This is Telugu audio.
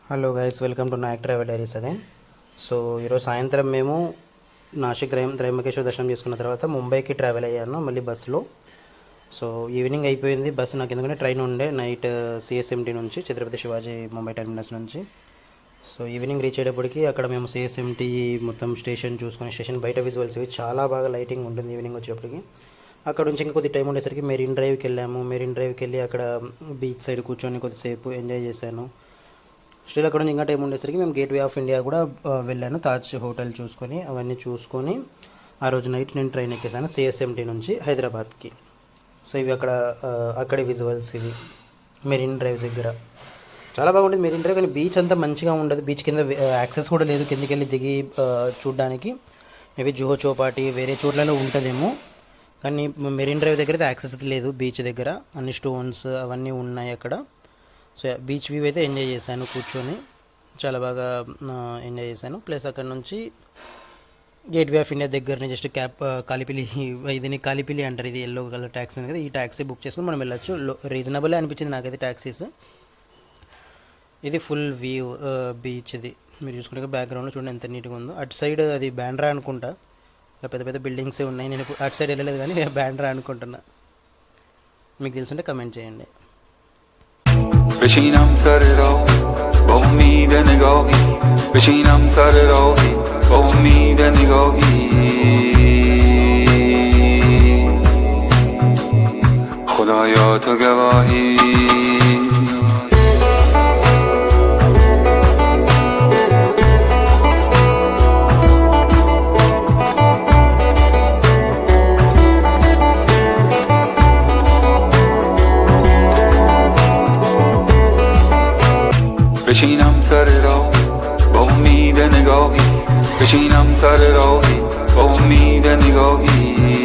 Hello guys, welcome to Nayak travel diaries again. So ఈరోజు సాయంత్రం మేము నాసిక్ త్రయంబకేశ్వర దర్శనం చేసుకున్న తర్వాత ముంబైకి ట్రావెల్ అయ్యాను మళ్ళీ బస్సులో. సో ఈవినింగ్ అయిపోయింది. బస్సు నాకు ఎందుకంటే ట్రైన్ ఉండే నైట్ సిఎస్ఎంటీ నుంచి ఛత్రపతి శివాజీ ముంబై టెర్మినస్ నుంచి. సో ఈవినింగ్ రీచ్ అయ్యేటప్పటికి అక్కడ మేము సిఎస్ఎంటీ మొత్తం స్టేషన్ చూసుకొని స్టేషన్ బయట విజువల్స్ ఇవి చాలా బాగా లైటింగ్ ఉంటుంది. ఈవినింగ్ వచ్చేటప్పటికి అక్కడ నుంచి ఇంకా కొద్ది టైం ఉండేసరికి మెరీన్ డ్రైవ్కి వెళ్ళాము. మెరీన్ డ్రైవ్కి వెళ్ళి అక్కడ బీచ్ సైడ్ కూర్చొని కొద్దిసేపు ఎంజాయ్ చేశాను. స్టిల్ అక్కడ నుంచి ఇంకా టైం ఉండేసరికి మేము గేట్వే ఆఫ్ ఇండియా కూడా వెళ్ళాను. తాజ్ హోటల్ చూసుకొని అవన్నీ చూసుకొని ఆ రోజు నైట్ నేను ట్రైన్ ఎక్కేసాను సిఎస్ఎంటీ నుంచి హైదరాబాద్కి. సో ఇవి అక్కడి విజువల్స్ ఇవి మెరీన్ డ్రైవ్ దగ్గర చాలా బాగుంటుంది మెరీన్ డ్రైవ్. కానీ బీచ్ అంతా మంచిగా ఉండదు. బీచ్ కింద యాక్సెస్ కూడా లేదు కిందికి వెళ్ళి దిగి చూడడానికి. మేబీ జుహో చౌపాటి వేరే చోట్లలో ఉంటుందేమో, కానీ మెరీన్ డ్రైవ్ దగ్గర అయితే యాక్సెస్ అయితే లేదు. బీచ్ దగ్గర అన్ని స్టోన్స్ అవన్నీ ఉన్నాయి అక్కడ. సో బీచ్ వ్యూ అయితే ఎంజాయ్ చేశాను, కూర్చొని చాలా బాగా ఎంజాయ్ చేశాను. ప్లస్ అక్కడ నుంచి గేట్వే ఆఫ్ ఇండియా దగ్గరని జస్ట్ కాలిపిలి, ఇదిని కాలిపిలి అంటారు, ఇది ఎల్లో కలర్ ట్యాక్సీ ఉంది కదా, ఈ ట్యాక్సీ బుక్ చేసుకుని మనం వెళ్ళొచ్చు. రీజనబుల్ అనిపించింది నాకైతే ట్యాక్సీస్. ఇది ఫుల్ వ్యూ బీచ్ది మీరు చూసుకుంటే బ్యాక్గ్రౌండ్లో చూడండి ఎంత నీట్గా ఉందో. అటు సైడ్ అది బ్యాండ్రా అనుకుంటా, పెద్ద పెద్ద బిల్డింగ్సే ఉన్నాయి. నేను అటు సైడ్ వెళ్ళలేదు కానీ బ్యాండ్రా అనుకుంటున్నా. మీకు తెలుసుంటే కమెంట్ చేయండి. بشینم سر راهی با امید نگاهی، بشینم سر راهی با امید نگاهی، خدایا تو گواهی. بشینم سر راهی با امید نگاهی، بشینم سر راهی با امید نگاهی.